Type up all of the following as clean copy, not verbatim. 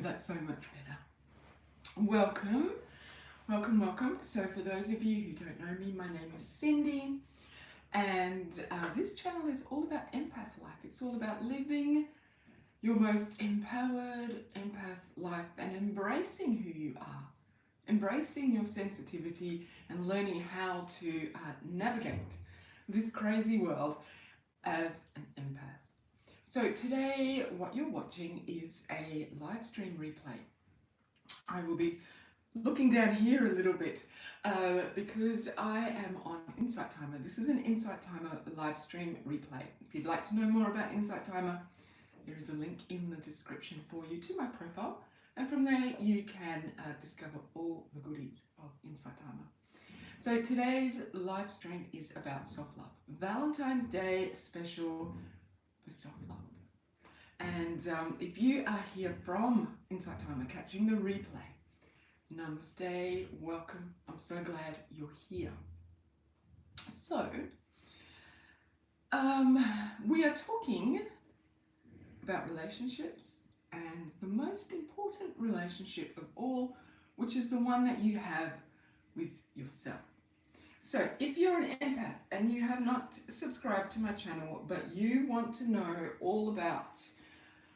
that's so much better. Welcome, welcome, welcome. So for those of you who don't know me, my name is Cindy, and this channel is all about empath life. It's all about living your most empowered empath life and embracing who you are, embracing your sensitivity and learning how to navigate this crazy world as an empath. So today what you're watching is a live stream replay. I will be looking down here a little bit because I am on Insight Timer. This is an Insight Timer live stream replay. If you'd like to know more about Insight Timer, there is a link in the description for you to my profile, and from there you can discover all the goodies of Insight Timer. So today's live stream is about self-love. Valentine's Day special for self-love. And if you are here from Insight Timer catching the replay, namaste, welcome. I'm so glad you're here. So, we are talking about relationships and the most important relationship of all, which is the one that you have with yourself. So if you're an empath and you have not subscribed to my channel, but you want to know all about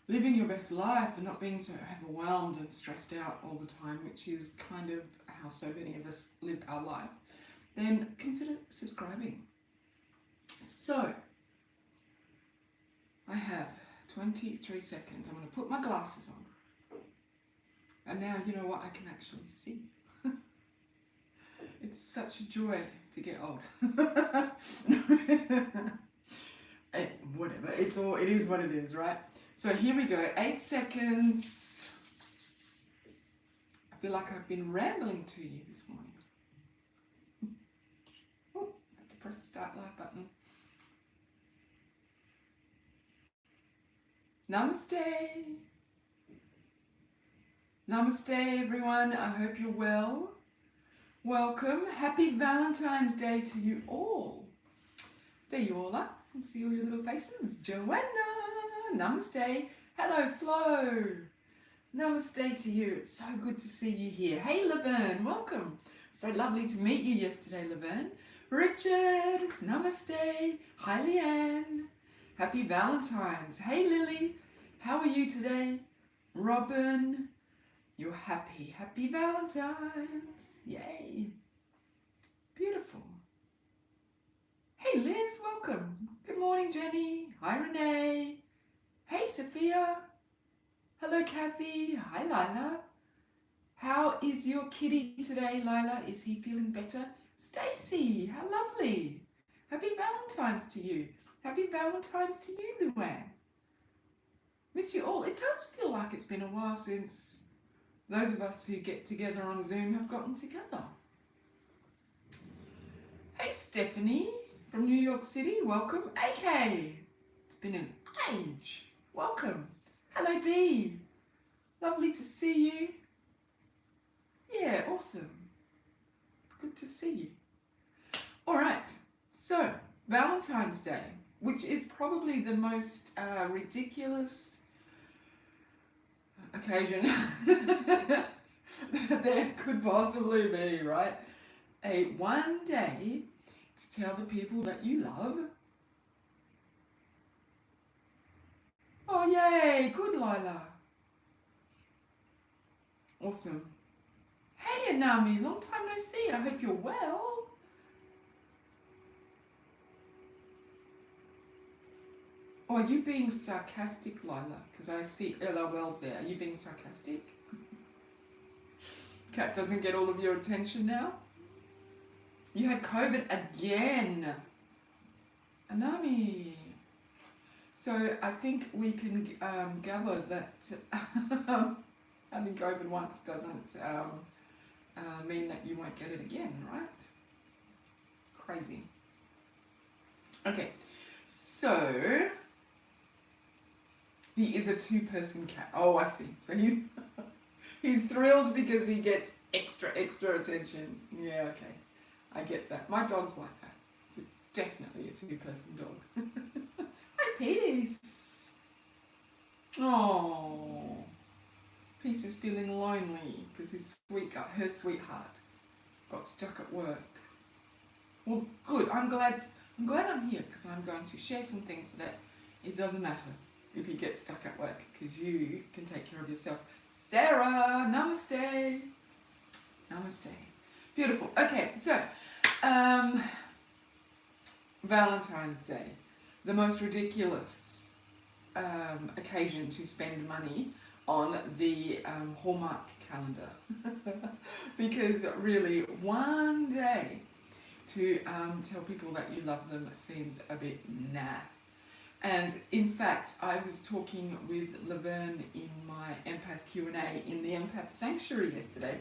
living your best life and not being so overwhelmed and stressed out all the time, which is kind of how so many of us live our life, then consider subscribing. So I have 23 seconds. I'm going to put my glasses on. And now you know what I can actually see. It's such a joy to get old. Whatever. It is what it is, right? So here we go. 8 seconds. I feel like I've been rambling to you this morning. Oh, I have to press the start live button. Namaste. Namaste, everyone. I hope you're well. Welcome. Happy Valentine's Day to you all. There you all are. I can see all your little faces. Joanna. Namaste. Hello, Flo. Namaste to you. It's so good to see you here. Hey, Laverne. Welcome. So lovely to meet you yesterday, Laverne. Richard. Namaste. Hi, Leanne. Happy Valentine's. Hey, Lily. How are you today? Robin. You're happy. Happy Valentine's. Yay. Beautiful. Hey, Liz. Welcome. Good morning, Jenny. Hi, Renee. Hey, Sophia. Hello, Kathy. Hi, Lila. How is your kitty today, Lila? Is he feeling better? Stacy, how lovely. Happy Valentine's to you. Happy Valentine's to you, Luann. Miss you all. It does feel like it's been a while since those of us who get together on Zoom have gotten together. Hey, Stephanie from New York City. Welcome. AK. It's been an age. Welcome. Hello, Dee. Lovely to see you. Yeah, awesome. Good to see you. All right. So, Valentine's Day, which is probably the most ridiculous occasion that there could possibly be, right? One day to tell the people that you love. Oh, yay. Good, Lila. Awesome. Hey, Anami. Long time no see. I hope you're well. Oh, are you being sarcastic, Lila? Because I see LOLs there. Are you being sarcastic? Cat doesn't get all of your attention now? You had COVID again. Anami. So I think we can gather that having COVID once doesn't mean that you won't get it again, right? Crazy. Okay, so he is a two-person cat. Oh, I see. So he's thrilled because he gets extra attention. Yeah, okay. I get that. My dog's like that. It's definitely a two-person dog. Hi, Peace. Oh. Peace is feeling lonely because her sweetheart got stuck at work. Well, good. I'm glad I'm here because I'm going to share some things so that it doesn't matter if you get stuck at work because you can take care of yourself. Sarah, namaste. Namaste. Beautiful. Okay, so Valentine's Day, the most ridiculous occasion to spend money on the Hallmark calendar because really one day to tell people that you love them seems a bit naff. And in fact, I was talking with Laverne in my empath Q&A in the empath sanctuary yesterday,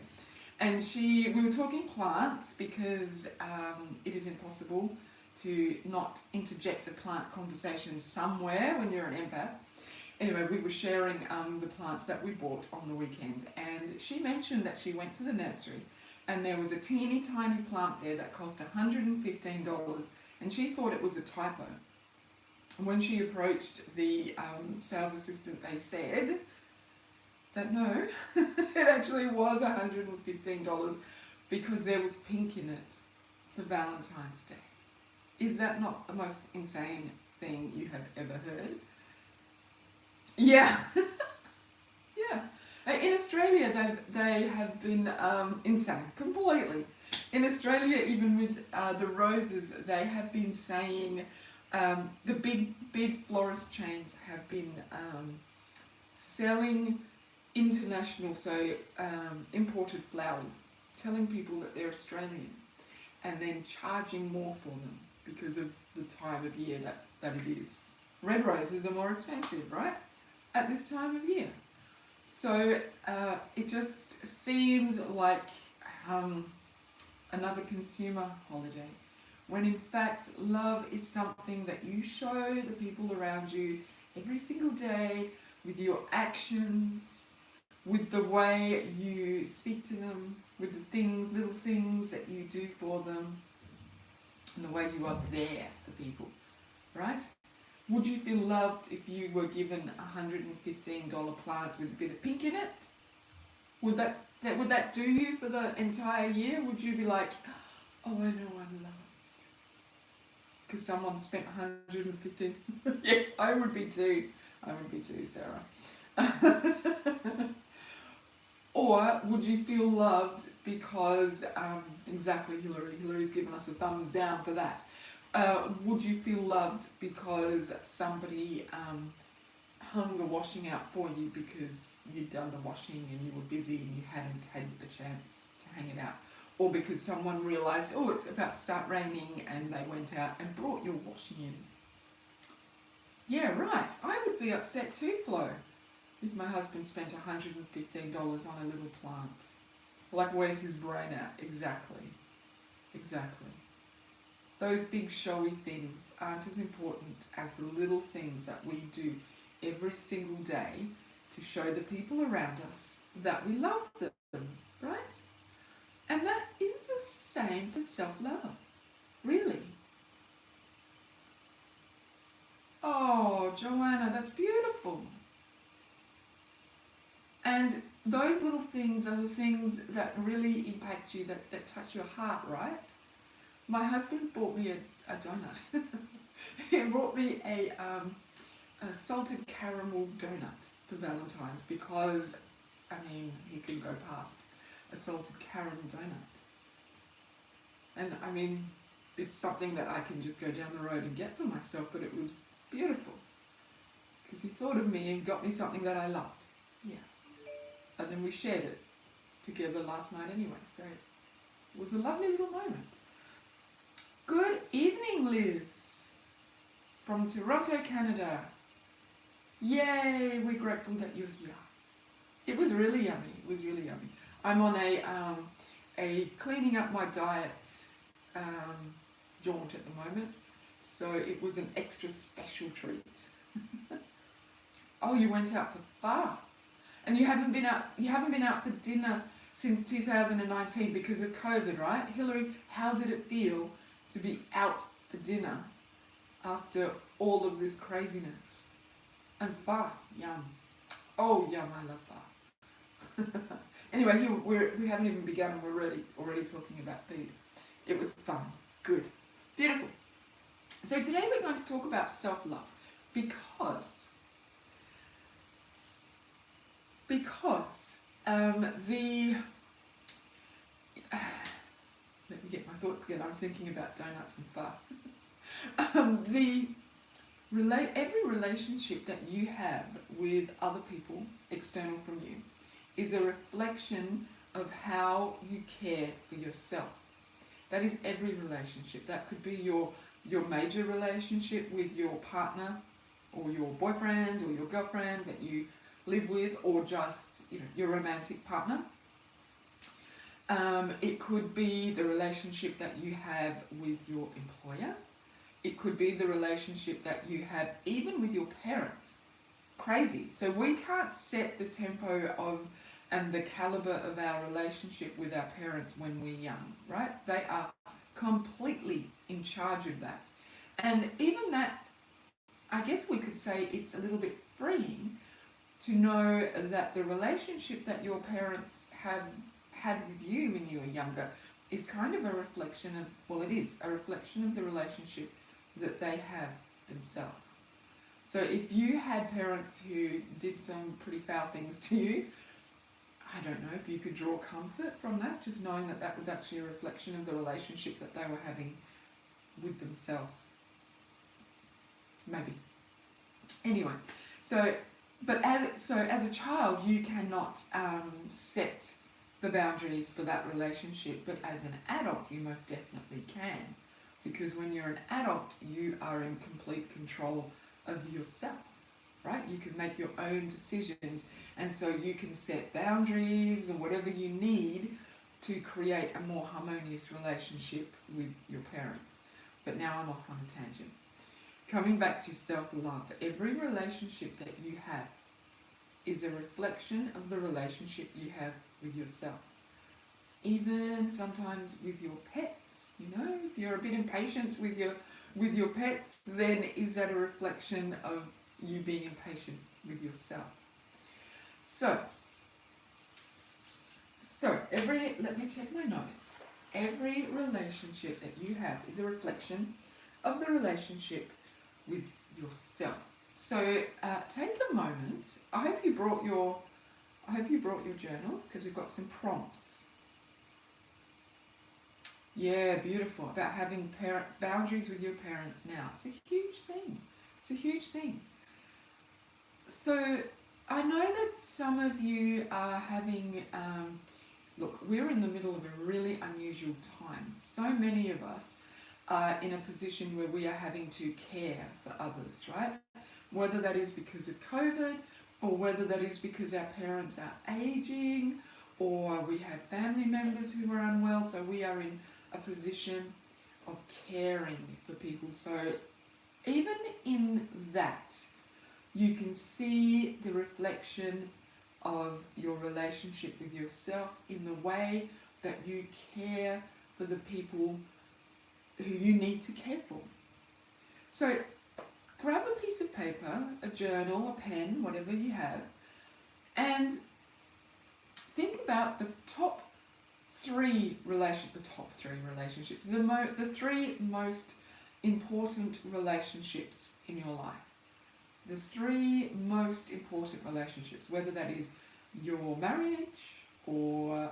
and we were talking plants because it is impossible to not interject a plant conversation somewhere when you're an empath. Anyway, we were sharing the plants that we bought on the weekend, and she mentioned that she went to the nursery and there was a teeny tiny plant there that cost $115, and she thought it was a typo. And when she approached the sales assistant, they said that no, it actually was $115 because there was pink in it for Valentine's Day. Is that not the most insane thing you have ever heard? Yeah. Yeah. In Australia, they have been insane, completely. In Australia, even with the roses, they have been saying, the big florist chains have been selling international, so imported flowers, telling people that they're Australian, and then charging more for them because of the time of year that it is. Red roses are more expensive, right? At this time of year. So it just seems like another consumer holiday, when in fact love is something that you show the people around you every single day with your actions, with the way you speak to them, with the little things that you do for them, and the way you are there for people, right? Would you feel loved if you were given a $115 plant with a bit of pink in it? Would that do you for the entire year? Would you be like, oh, I know I'm loved because someone spent $115? Yeah, I would be too. I would be too, Sarah. Or would you feel loved because, exactly, Hillary's given us a thumbs down for that. Would you feel loved because somebody hung the washing out for you because you'd done the washing and you were busy and you hadn't had the chance to hang it out? Or because someone realised, oh, it's about to start raining, and they went out and brought your washing in? Yeah, right. I would be upset too, Flo, if my husband spent $115 on a little plant. Like, where's his brain at? Exactly. Those big showy things aren't as important as the little things that we do every single day to show the people around us that we love them, right? And that is the same for self-love, really. Oh, Joanna, that's beautiful. And those little things are the things that really impact you, that touch your heart, right? My husband bought me a donut. He brought me a salted caramel donut for Valentine's because, I mean, he couldn't go past a salted caramel donut. And I mean, it's something that I can just go down the road and get for myself, but it was beautiful because he thought of me and got me something that I loved. Yeah. And then we shared it together last night anyway, so it was a lovely little moment. Good evening, Liz, from Toronto, Canada. Yay, we're grateful that you're here. It was really yummy. I'm on a cleaning up my diet jaunt at the moment, so it was an extra special treat. Oh, you went out for far, and you haven't been out for dinner since 2019 because of COVID, right? Hillary, how did it feel to be out for dinner after all of this craziness? And pho, yum. Oh, yum, I love pho. Anyway, we haven't even begun and we're already talking about food. It was fun. Good. Beautiful. So today we're going to talk about self-love because the let me get my thoughts together. I'm thinking about donuts and pho. Every relationship that you have with other people, external from you, is a reflection of how you care for yourself. That is every relationship. That could be your major relationship with your partner or your boyfriend or your girlfriend that you live with, or just your romantic partner. It could be the relationship that you have with your employer. It could be the relationship that you have even with your parents. Crazy. So we can't set the tempo of and the caliber of our relationship with our parents when we're young, right? They are completely in charge of that. And even that, I guess we could say it's a little bit freeing to know that the relationship that your parents have had with you when you were younger is kind of a reflection of, well, it is a reflection of the relationship that they have themselves. So if you had parents who did some pretty foul things to you, I don't know if you could draw comfort from that, just knowing that that was actually a reflection of the relationship that they were having with themselves. Maybe. Anyway, so as a child, you cannot set the boundaries for that relationship, but as an adult, you most definitely can. Because when you're an adult, you are in complete control of yourself, right? You can make your own decisions, and so you can set boundaries and whatever you need to create a more harmonious relationship with your parents. But now I'm off on a tangent. Coming back to self-love, every relationship that you have is a reflection of the relationship you have with yourself. Even sometimes with your pets, if you're a bit impatient with your pets, then is that a reflection of you being impatient with yourself? So let me check my notes. Every relationship that you have is a reflection of the relationship with yourself. So take a moment. I hope you brought your journals, because we've got some prompts. Yeah, beautiful. About having boundaries with your parents now. It's a huge thing. It's a huge thing. So I know that some of you are having, look, we're in the middle of a really unusual time. So many of us are in a position where we are having to care for others, right? Whether that is because of COVID, or whether that is because our parents are aging, or we have family members who are unwell, so we are in a position of caring for people. So even in that, you can see the reflection of your relationship with yourself in the way that you care for the people who you need to care for. So grab a piece of paper, a journal, a pen, whatever you have, and think about the top three relationships, the three most important relationships in your life. The three most important relationships, whether that is your marriage, or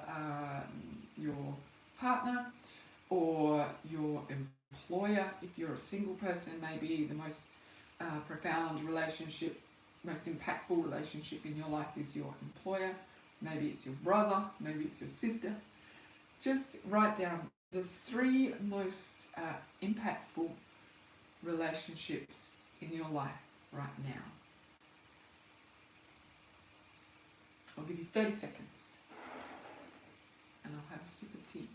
your partner, or your employer. If you're a single person, maybe the most profound relationship, most impactful relationship in your life is your employer. Maybe it's your brother, maybe it's your sister. Just write down the three most impactful relationships in your life right now. I'll give you 30 seconds and I'll have a sip of tea.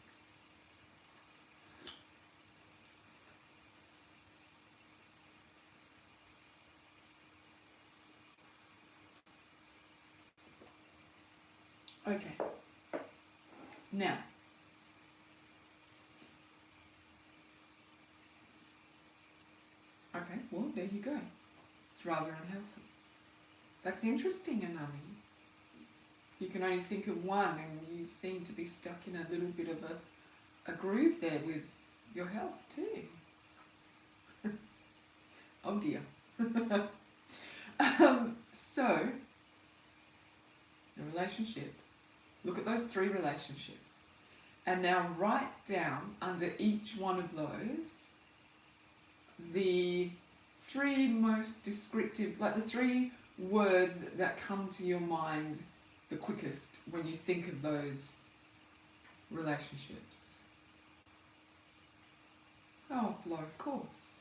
Okay. Now, okay, well, there you go. It's rather unhealthy. That's interesting, Anami. You can only think of one, and you seem to be stuck in a little bit of a groove there with your health too. Oh dear. So, the relationship. Look at those 3 relationships. And now write down under each one of those the 3 most descriptive, like the 3 words that come to your mind the quickest when you think of those relationships. Oh, flow, of course.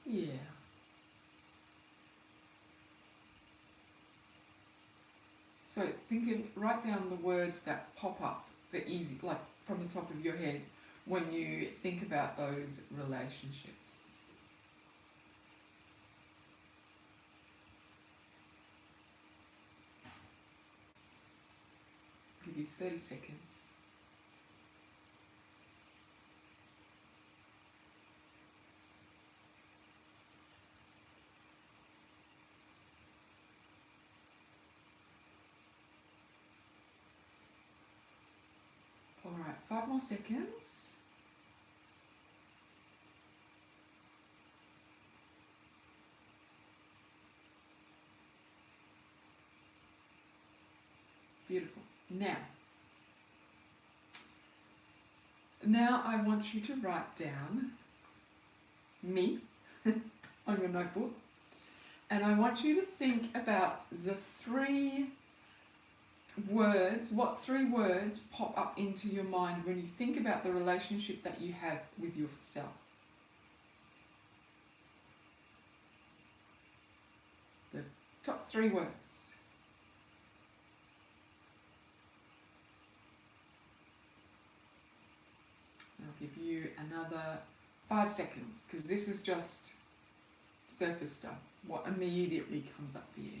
Yeah. So write down the words that pop up, the easy, like from the top of your head when you think about those relationships. I'll give you 30 seconds. All right, 5 more seconds. Beautiful. Now I want you to write down me on your notebook, and I want you to think about the 3 words, what 3 words pop up into your mind when you think about the relationship that you have with yourself. The top 3 words. I'll give you another 5 seconds, because this is just surface stuff. What immediately comes up for you?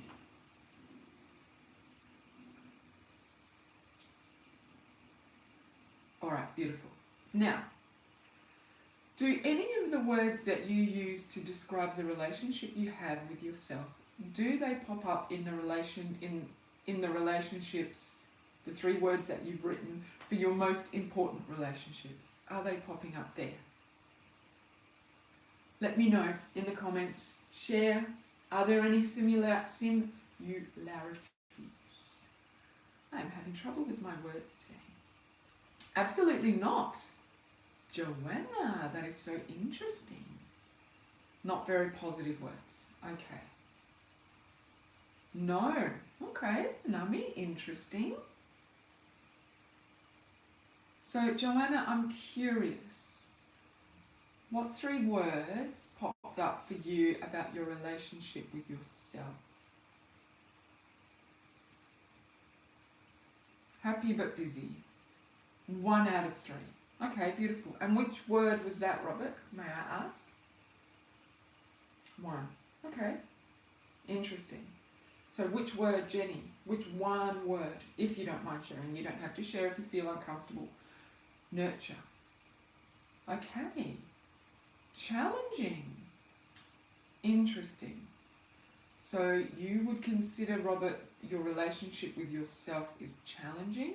All right, beautiful. Now, do any of the words that you use to describe the relationship you have with yourself, do they pop up in the relationships, the 3 words that you've written for your most important relationships? Are they popping up there? Let me know in the comments. Share. Are there any similarities? I'm having trouble with my words today. Absolutely not. Joanna, that is so interesting. Not very positive words. Okay. No. Okay, Nami, interesting. So, Joanna, I'm curious. What 3 words popped up for you about your relationship with yourself? Happy but busy. 1 out of 3. Okay, beautiful. And which word was that, Robert? May I ask? 1. Okay. Interesting. So which word, Jenny? Which 1 word? If you don't mind sharing. You don't have to share if you feel uncomfortable. Nurture. Okay. Challenging. Interesting. So you would consider, Robert, your relationship with yourself is challenging?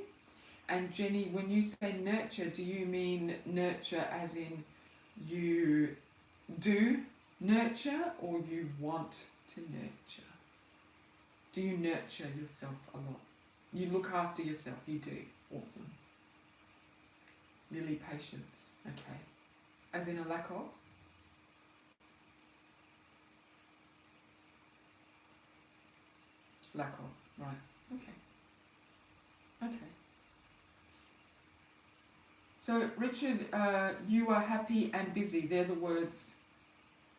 And Jenny, when you say nurture, do you mean nurture as in you do nurture, or you want to nurture? Do you nurture yourself a lot? You look after yourself, you do. Awesome. Really patience. Okay. As in a lack of? Lack of, right. Okay. Okay. So, Richard, you are happy and busy. They're the words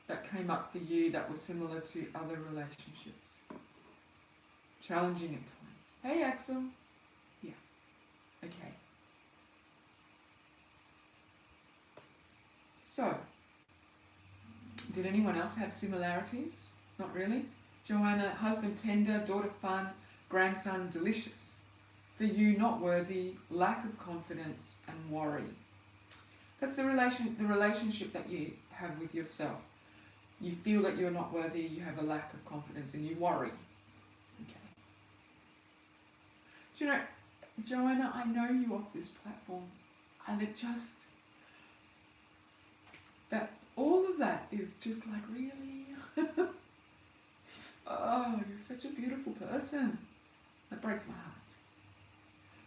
that came up for you that were similar to other relationships. Challenging at times. Hey, Axel. Yeah. Okay. So, did anyone else have similarities? Not really? Joanna, husband tender, daughter fun, grandson delicious. For you, not worthy, lack of confidence, and worry. That's the relationship that you have with yourself. You feel that you're not worthy, you have a lack of confidence, and you worry. Okay. Do you know, Joanna, I know you off this platform, and it just, that all of that is just like, really? Oh, you're such a beautiful person. That breaks my heart.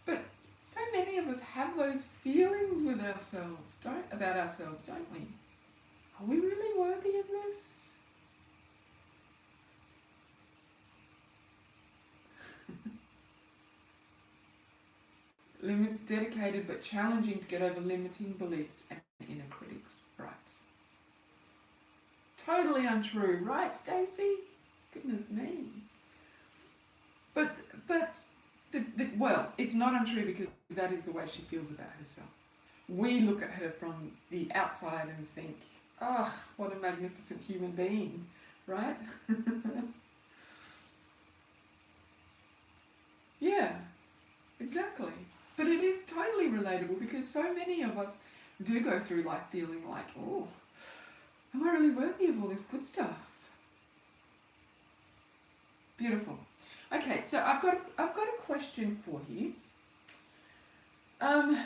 But so many of us have those feelings with ourselves, about ourselves, don't we? Are we really worthy of this? Dedicated but challenging to get over limiting beliefs and inner critics. Right. Totally untrue, right, Stacey? Goodness me. But well, it's not untrue because that is the way she feels about herself. We look at her from the outside and think, oh, what a magnificent human being, right? Yeah, exactly. But it is totally relatable because so many of us do go through life feeling like, oh, am I really worthy of all this good stuff? Beautiful. Okay, so I've got a question for you. A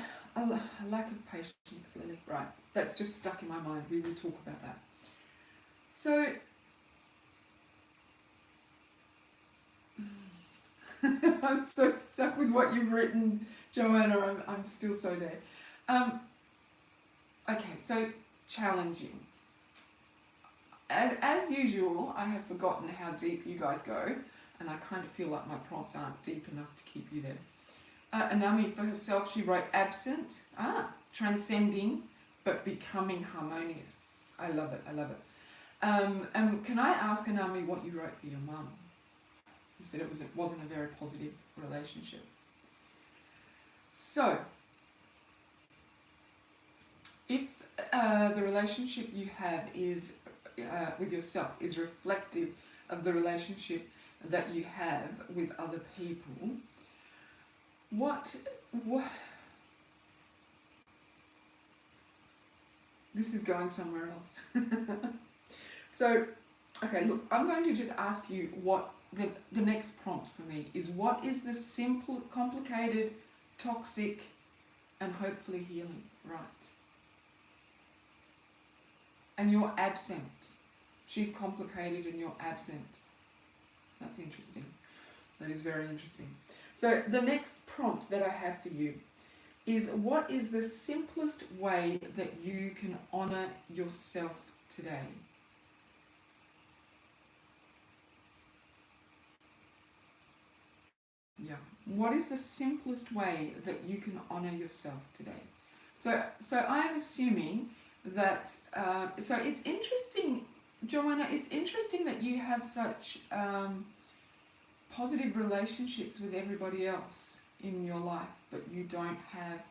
lack of patience, Lily. Right, that's just stuck in my mind. We will talk about that. So, I'm so stuck with what you've written, Joanna. I'm still so there. Okay, so challenging. As usual, I have forgotten how deep you guys go, and I kind of feel like my prompts aren't deep enough to keep you there. Anami, for herself, she wrote absent, transcending, but becoming harmonious. I love it, I love it. And can I ask, Anami, what you wrote for your mum? You said it wasn't a very positive relationship. So, if the relationship you have is with yourself is reflective of the relationship that you have with other people, what this is going somewhere else. So, okay, look, I'm going to just ask you what the next prompt for me is. What is the simple, complicated, toxic, and hopefully healing, right? And you're absent. She's complicated and you're absent. That's interesting. That is very interesting. So the next prompt that I have for you is, what is the simplest way that you can honor yourself today? Yeah. What is the simplest way that you can honor yourself today? So I'm assuming that, so it's interesting, Joanna, it's interesting that you have such positive relationships with everybody else in your life, but you don't have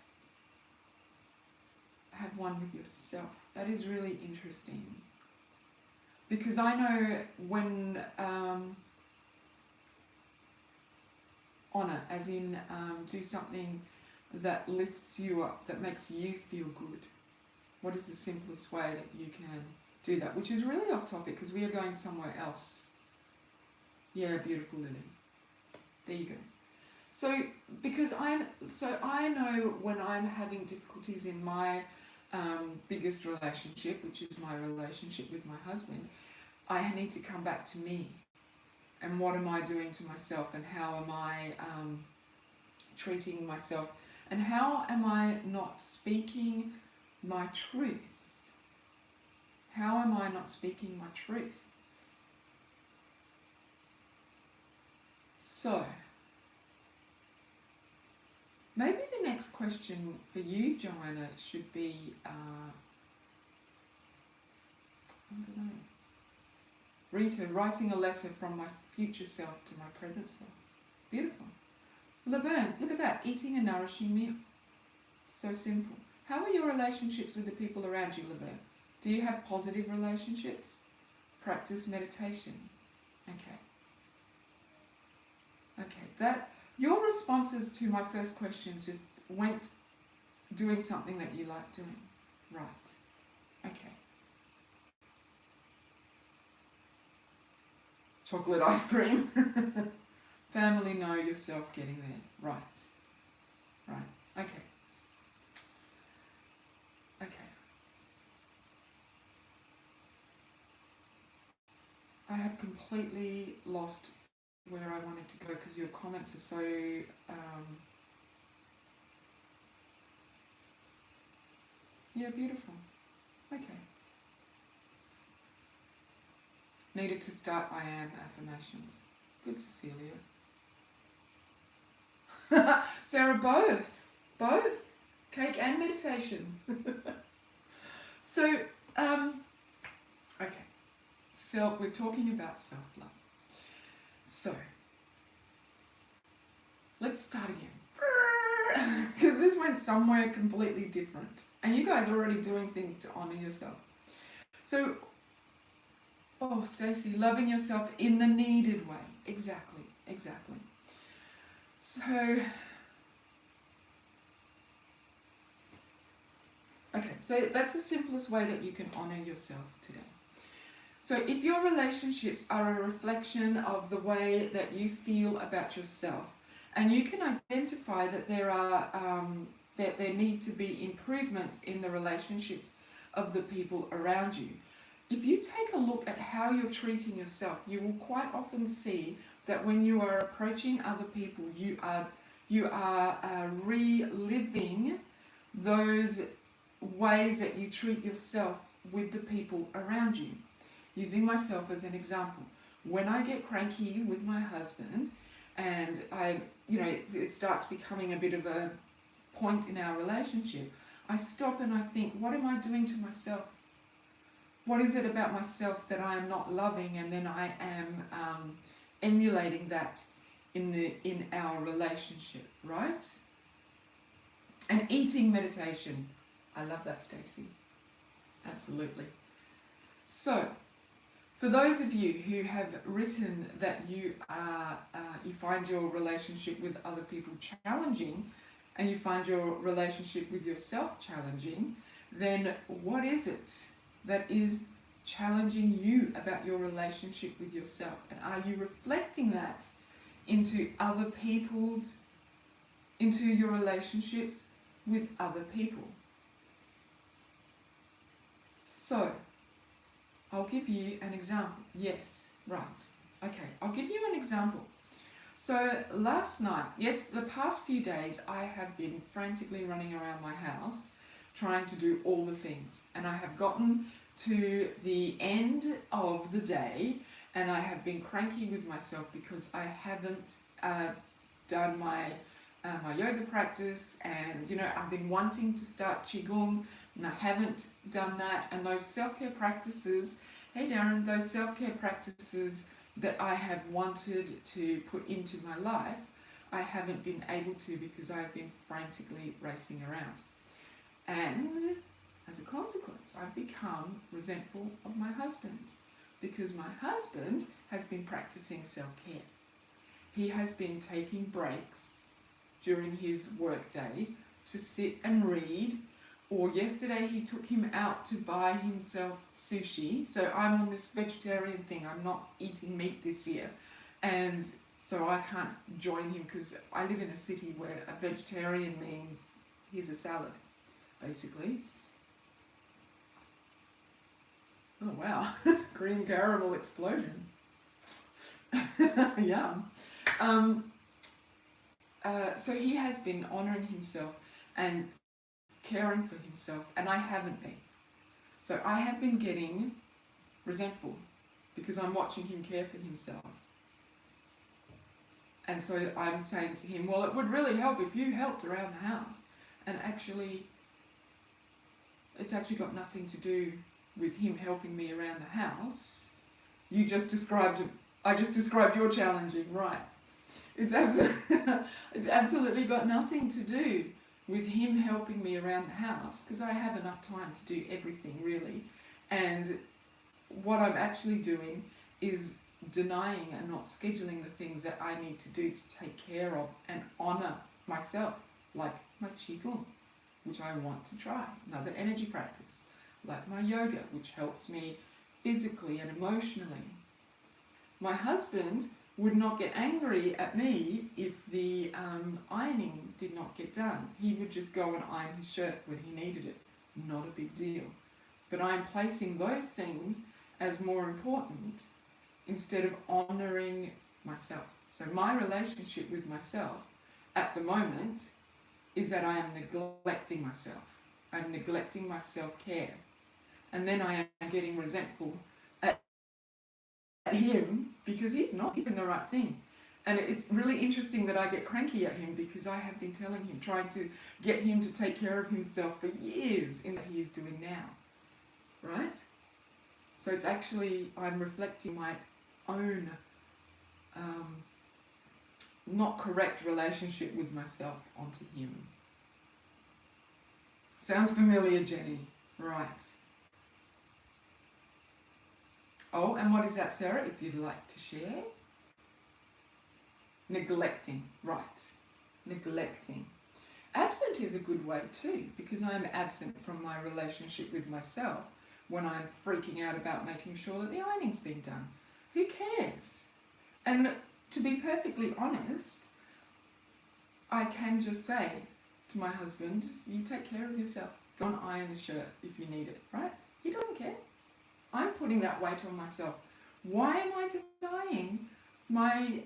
one with yourself. That is really interesting. Because I know when honor, as in do something that lifts you up, that makes you feel good. What is the simplest way that you can do that? Which is really off topic because we are going somewhere else. Yeah, beautiful, Lily. There you go. So because I know when I'm having difficulties in my biggest relationship, which is my relationship with my husband, I need to come back to me. And what am I doing to myself, and how am I treating myself, and how am I not speaking my truth? How am I not speaking my truth? So, maybe the next question for you, Joanna, should be, I don't know, Rita, writing a letter from my future self to my present self. Beautiful. Laverne, look at that, eating a nourishing meal. So simple. How are your relationships with the people around you, Laverne? Do you have positive relationships? Practice meditation. Okay. That your responses to my first questions just went doing something that you like doing. Right. Okay. chocolate ice cream. Family, know yourself getting there. Right. Okay. I have completely lost where I wanted to go because your comments are so yeah, beautiful. Okay. Needed to start I am affirmations. Good, Cecilia. Sarah, both cake and meditation. So okay, we're talking about self-love. So let's start again, because this went somewhere completely different, and you guys are already doing things to honor yourself. So, oh, Stacey, loving yourself in the needed way. Exactly. So, okay, so that's the simplest way that you can honor yourself today. So if your relationships are a reflection of the way that you feel about yourself, and you can identify that there need to be improvements in the relationships of the people around you. If you take a look at how you're treating yourself, you will quite often see that when you are approaching other people, you are reliving those ways that you treat yourself with the people around you. Using myself as an example, when I get cranky with my husband and it starts becoming a bit of a point in our relationship, I stop and I think, what am I doing to myself? What is it about myself that I am not loving? And then I am emulating that in our relationship, right? And eating meditation. I love that, Stacey. Absolutely. So, for those of you who have written that you find your relationship with other people challenging, and you find your relationship with yourself challenging, then what is it that is challenging you about your relationship with yourself? And are you reflecting that into your relationships with other people? So, I'll give you an example. Yes, right. Okay, I'll give you an example. So last night, yes, the past few days, I have been frantically running around my house trying to do all the things. And I have gotten to the end of the day and I have been cranky with myself because I haven't done my yoga practice, and I've been wanting to start Qigong and I haven't done that. And those self-care practices, hey Darren, those self-care practices that I have wanted to put into my life, I haven't been able to because I've been frantically racing around. And as a consequence, I've become resentful of my husband because my husband has been practicing self-care. He has been taking breaks during his work day to sit and read. Or yesterday he took him out to buy himself sushi. So I'm on this vegetarian thing. I'm not eating meat this year. And so I can't join him because I live in a city where a vegetarian means here's a salad, basically. Oh wow, green caramel explosion. Yum. So he has been honouring himself and caring for himself, and I haven't been. So I have been getting resentful because I'm watching him care for himself. And so I'm saying to him, well, it would really help if you helped around the house. And actually, it's actually got nothing to do with him helping me around the house. I just described your challenging, right? It's absolutely got nothing to do with him helping me around the house because I have enough time to do everything, really. And what I'm actually doing is denying and not scheduling the things that I need to do to take care of and honour myself, like my Qigong, which I want to try, another energy practice, like my yoga, which helps me physically and emotionally. My husband would not get angry at me if the ironing did not get done. He would just go and iron his shirt when he needed it. Not a big deal. But I'm placing those things as more important instead of honouring myself. So my relationship with myself at the moment is that I am neglecting myself. I'm neglecting my self-care. And then I am getting resentful at him because he's not doing the right thing. And it's really interesting that I get cranky at him because I have been telling him, trying to get him to take care of himself for years in what he is doing now. Right? So it's actually, I'm reflecting my own not correct relationship with myself onto him. Sounds familiar, Jenny? Right. Oh, and what is that, Sarah, if you'd like to share? Neglecting, right. Neglecting. Absent is a good way too, because I'm absent from my relationship with myself when I'm freaking out about making sure that the ironing's been done. Who cares? And to be perfectly honest, I can just say to my husband, you take care of yourself. Go and iron the shirt if you need it, right? He doesn't care. I'm putting that weight on myself. Why am I denying my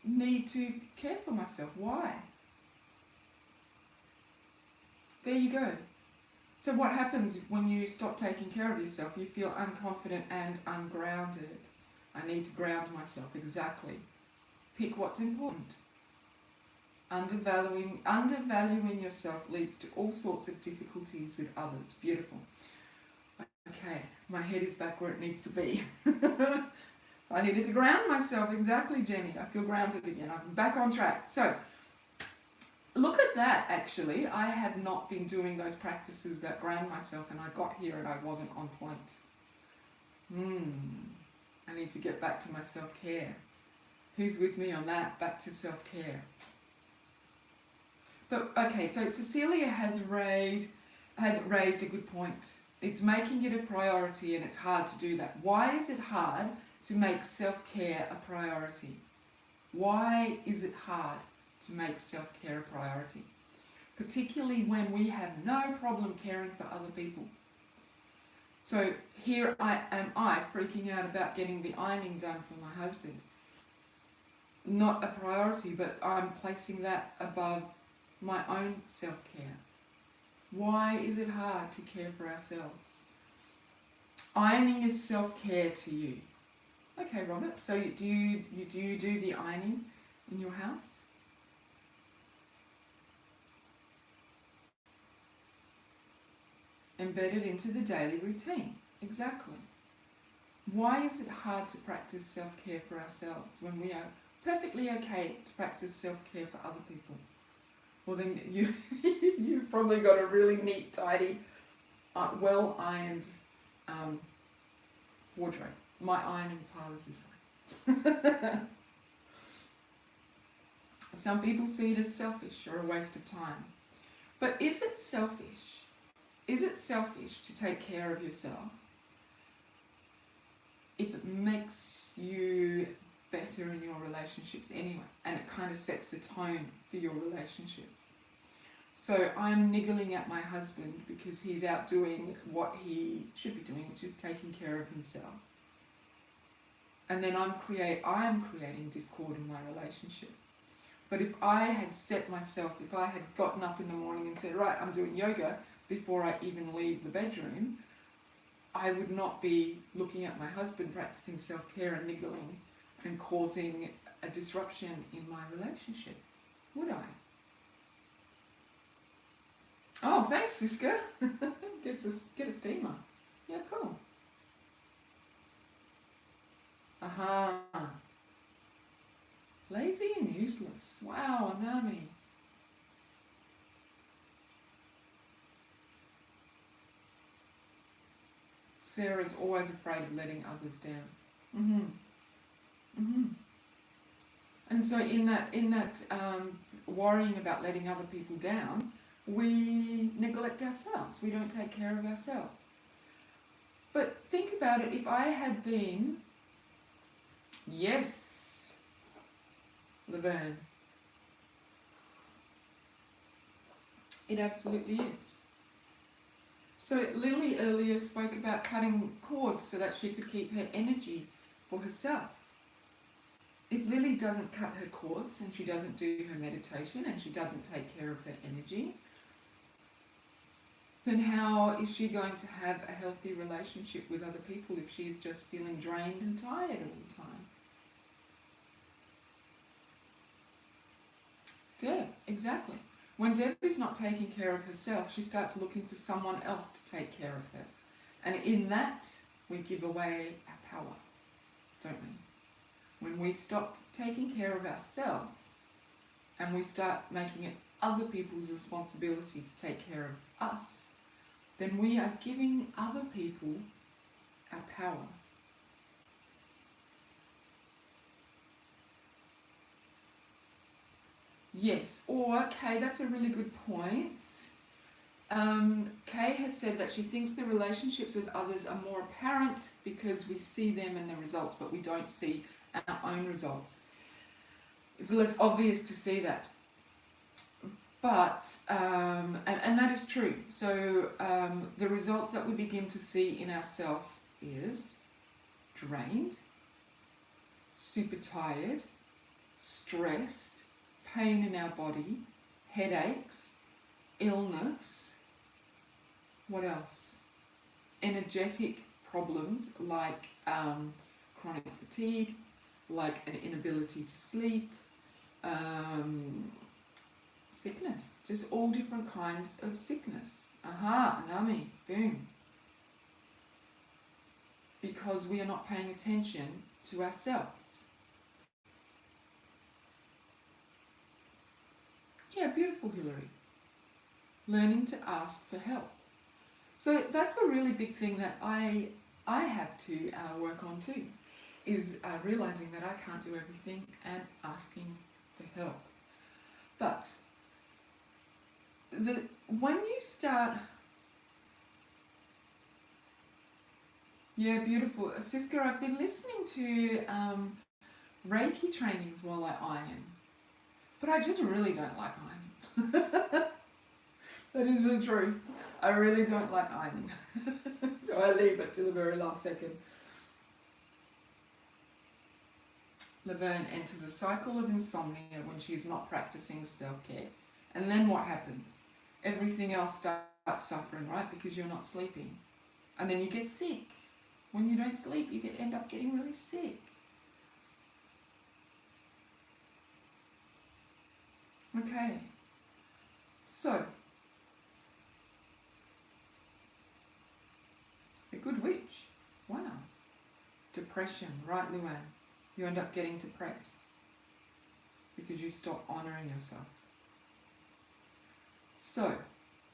need to care for myself? Why? There you go. So what happens when you stop taking care of yourself? You feel unconfident and ungrounded. I need to ground myself, exactly. Pick what's important. Undervaluing yourself leads to all sorts of difficulties with others. Beautiful. Okay, my head is back where it needs to be. I needed to ground myself, exactly, Jenny. I feel grounded again. I'm back on track. So, look at that, actually. I have not been doing those practices that ground myself, and I got here and I wasn't on point. I need to get back to my self-care. Who's with me on that? Back to self-care. But, okay, so Cecilia has raised a good point. It's making it a priority, and it's hard to do that. Why is it hard to make self-care a priority? Why is it hard to make self-care a priority? Particularly when we have no problem caring for other people. So here am I freaking out about getting the ironing done for my husband. Not a priority, but I'm placing that above my own self-care. Why is it hard to care for ourselves? Ironing is self-care to you. Okay, Robert, so do you do the ironing in your house? Embedded into the daily routine. Exactly. Why is it hard to practice self-care for ourselves when we are perfectly okay to practice self-care for other people? Well, then you've probably got a really neat, tidy, well-ironed wardrobe. My ironing pile is this way. Some people see it as selfish or a waste of time. But is it selfish? Is it selfish to take care of yourself if it makes you better in your relationships anyway, and it kind of sets the tone for your relationships? So I'm niggling at my husband because he's out doing what he should be doing, which is taking care of himself. And then I'm creating discord in my relationship. But if I had set myself, if I had gotten up in the morning and said, right, I'm doing yoga before I even leave the bedroom, I would not be looking at my husband practicing self-care and niggling and causing a disruption in my relationship, would I? Oh, thanks, Siska. Get a steamer. Yeah, cool. Aha. Lazy and useless. Wow, Anami. Sarah's always afraid of letting others down. And so in that worrying about letting other people down, we neglect ourselves. We don't take care of ourselves. But think about it, if I had been Yes, Laverne. It absolutely is. So Lily earlier spoke about cutting cords so that she could keep her energy for herself. If Lily doesn't cut her cords and she doesn't do her meditation and she doesn't take care of her energy, then how is she going to have a healthy relationship with other people if she's just feeling drained and tired all the time? Deb, exactly. When Deb is not taking care of herself, she starts looking for someone else to take care of her. And in that, we give away our power, don't we? When we stop taking care of ourselves and we start making it other people's responsibility to take care of us, then we are giving other people our power. Yes, or Kay, that's a really good point. Kay has said that she thinks the relationships with others are more apparent because we see them and the results, but we don't see our own results. It's less obvious to see that. But, and that is true. So the results that we begin to see in ourselves is drained, super tired, stressed, pain in our body, headaches, illness. What else? Energetic problems like chronic fatigue, like an inability to sleep, sickness, just all different kinds of sickness. Aha, nami, boom. Because we are not paying attention to ourselves. Yeah, beautiful, Hillary. Learning to ask for help. So that's a really big thing that I have to work on too, is realizing that I can't do everything and asking for help. But when you start, yeah, beautiful. Siska, I've been listening to Reiki trainings while I iron, but I just really don't like ironing. That is the truth. I really don't like ironing. So I leave it to the very last second. Laverne enters a cycle of insomnia when she is not practicing self-care. And then what happens? Everything else starts suffering, right? Because you're not sleeping. And then you get sick. When you don't sleep, you end up getting really sick. Okay. So, a good witch. Wow. Depression, right, Luann? You end up getting depressed because you stop honouring yourself. So,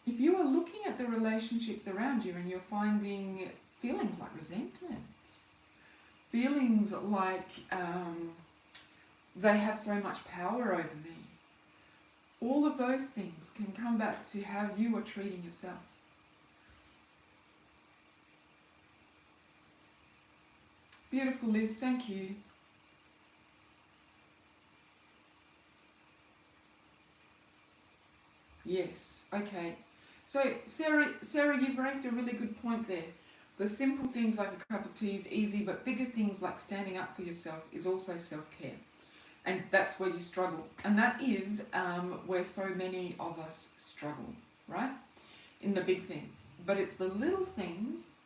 if you are looking at the relationships around you and you're finding feelings like resentment, feelings like they have so much power over me, all of those things can come back to how you are treating yourself. Beautiful, Liz, thank you. Yes, okay. So Sarah, you've raised a really good point there. The simple things like a cup of tea is easy, but bigger things like standing up for yourself is also self-care. And that's where you struggle. And that is where so many of us struggle, right? In the big things. But it's the little things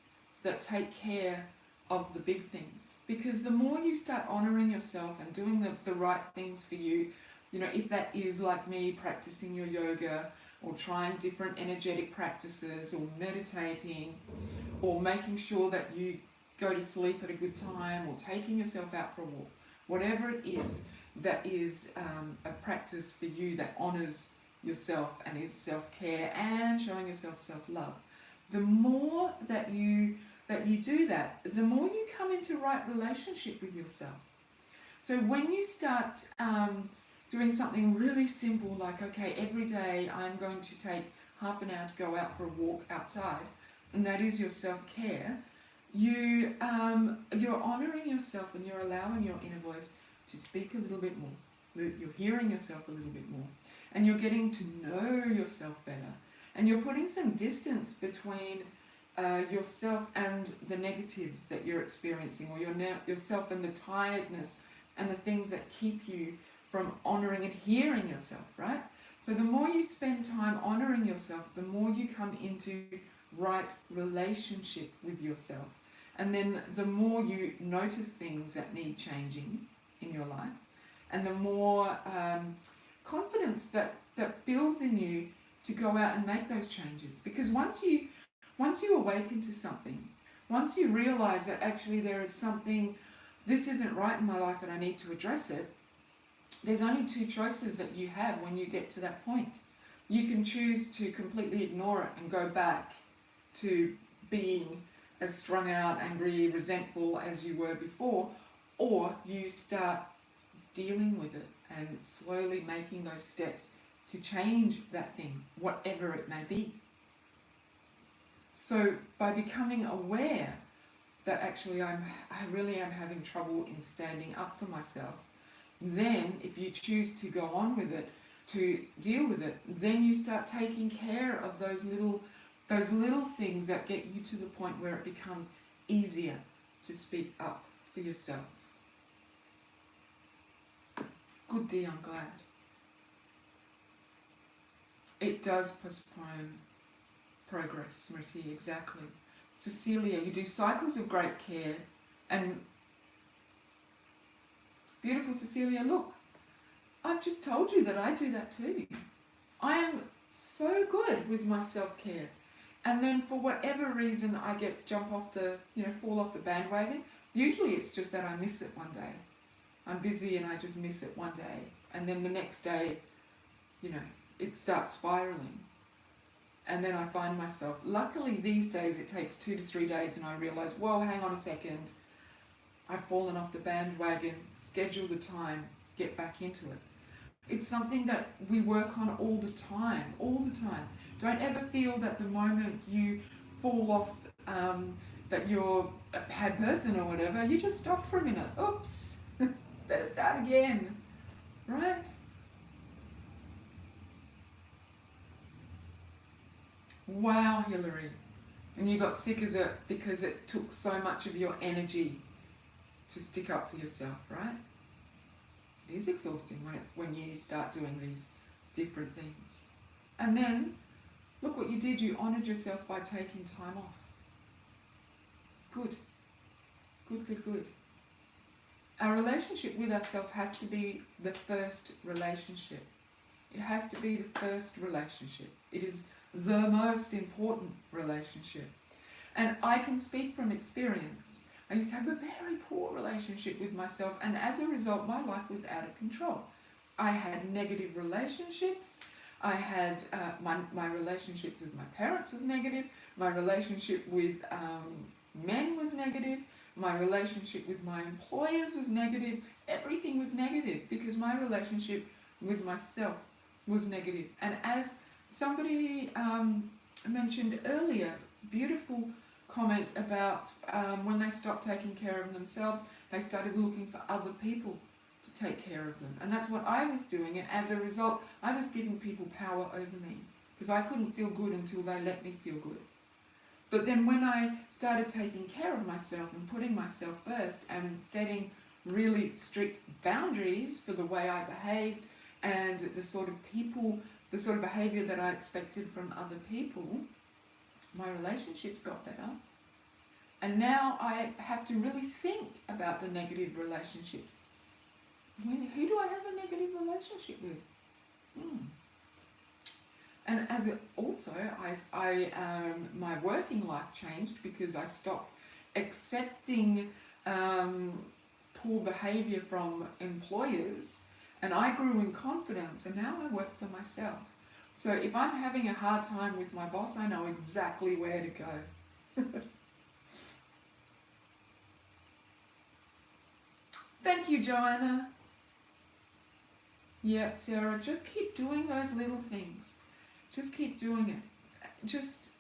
that take care of the big things. Because the more you start honouring yourself and doing the right things for you, you know, if that is like me, practicing your yoga or trying different energetic practices or meditating or making sure that you go to sleep at a good time or taking yourself out for a walk, whatever it is that is a practice for you that honours yourself and is self-care and showing yourself self-love, the more that you do that, the more you come into right relationship with yourself. So when you start doing something really simple like, okay, every day I'm going to take half an hour to go out for a walk outside, and that is your self-care, you're honoring yourself and you're allowing your inner voice to speak a little bit more. You're hearing yourself a little bit more, and you're getting to know yourself better, and you're putting some distance between yourself and the negatives that you're experiencing, or yourself and the tiredness and the things that keep you from honoring and hearing yourself, right? So the more you spend time honoring yourself, the more you come into right relationship with yourself. And then the more you notice things that need changing in your life, and the more confidence that builds in you to go out and make those changes. Because once you awaken to something, once you realize that actually there is something, this isn't right in my life and I need to address it, there's only two choices that you have when you get to that point. You can choose to completely ignore it and go back to being as strung out, angry, resentful as you were before, or you start dealing with it and slowly making those steps to change that thing, whatever it may be. So by becoming aware that actually I really am having trouble in standing up for myself, then if you choose to go on with it, to deal with it, then you start taking care of those little things that get you to the point where it becomes easier to speak up for yourself. Good, dear, I'm glad. It does postpone progress, Smriti, exactly. Cecilia, you do cycles of great care, and beautiful Cecilia, look, I've just told you that I do that too. I am so good with my self-care. And then for whatever reason I fall off the bandwagon. Usually it's just that I miss it one day. I'm busy and I just miss it one day. And then the next day, it starts spiraling. And then I find myself, luckily these days it takes 2 to 3 days and I realize, whoa, hang on a second. I've fallen off the bandwagon, schedule the time, get back into it. It's something that we work on all the time. Don't ever feel that the moment you fall off, that you're a bad person or whatever, you just stopped for a minute. Oops, better start again, right? Wow, Hillary. And you got sick because it took so much of your energy to stick up for yourself, right? It is exhausting when you start doing these different things. And then, look what you did. You honoured yourself by taking time off. Good. Good. Our relationship with ourselves has to be the first relationship. It has to be the first relationship. It is the most important relationship. And I can speak from experience. I used to have a very poor relationship with myself, and as a result, my life was out of control. I had negative relationships. I had my relationships with my parents was negative. My relationship with men was negative. My relationship with my employers was negative. Everything was negative because my relationship with myself was negative. And as somebody mentioned earlier, beautiful comment about when they stopped taking care of themselves, they started looking for other people to take care of them. And that's what I was doing. And as a result, I was giving people power over me because I couldn't feel good until they let me feel good. But then when I started taking care of myself and putting myself first and setting really strict boundaries for the way I behaved and the sort of behavior that I expected from other people, my relationships got better. And now I have to really think about the negative relationships. Who do I have a negative relationship with? And as it also, my working life changed because I stopped accepting poor behavior from employers, and I grew in confidence, and now I work for myself. So if I'm having a hard time with my boss, I know exactly where to go. Thank you, Joanna. Yeah, Sarah, just keep doing those little things. Just keep doing it. Just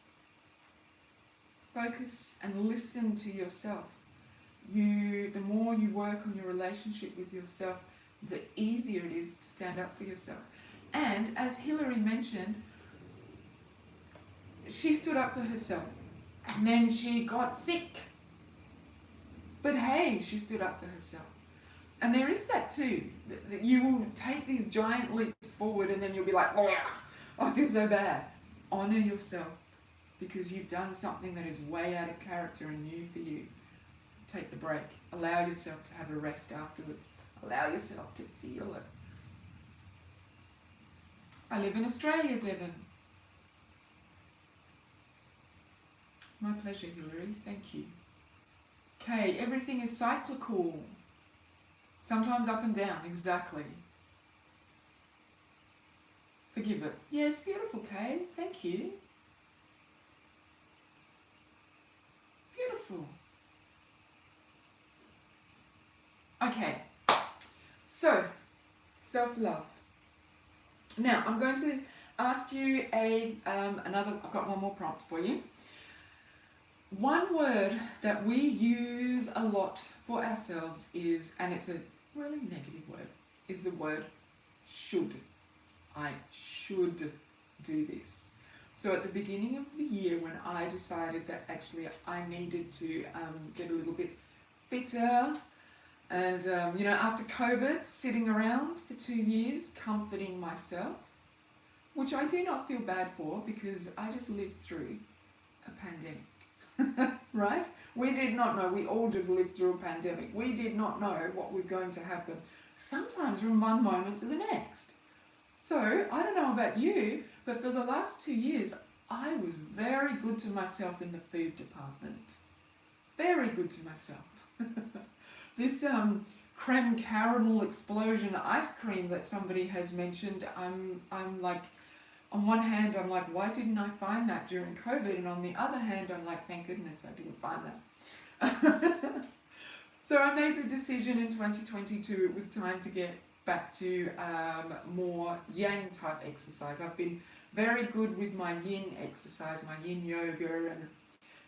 focus and listen to yourself. The more you work on your relationship with yourself, the easier it is to stand up for yourself. And as Hillary mentioned, she stood up for herself and then she got sick. But hey, she stood up for herself. And there is that too, that you will take these giant leaps forward and then you'll be like, oh, I feel so bad. Honor yourself because you've done something that is way out of character and new for you. Take the break. Allow yourself to have a rest afterwards. Allow yourself to feel it. I live in Australia, Devon. My pleasure, Hillary. Thank you. Okay, everything is cyclical. Sometimes up and down, exactly. Forgive it. Yes, beautiful, Kay. Thank you. Beautiful. Okay, so self-love. Now, I'm going to ask you I've got one more prompt for you. One word that we use a lot for ourselves is, and it's a really negative word, is the word should. I should do this. So at the beginning of the year, when I decided that actually I needed to get a little bit fitter, and after COVID, sitting around for 2 years, comforting myself, which I do not feel bad for because I just lived through a pandemic, right? We did not know, we all just lived through a pandemic. We did not know what was going to happen, sometimes from one moment to the next. So, I don't know about you, but for the last 2 years, I was very good to myself in the food department. Very good to myself. This creme caramel explosion ice cream that somebody has mentioned, I'm like, on one hand, I'm like, why didn't I find that during COVID? And on the other hand, I'm like, thank goodness I didn't find that. So I made the decision in 2022, it was time to get back to more yang type exercise. I've been very good with my yin exercise, my yin yoga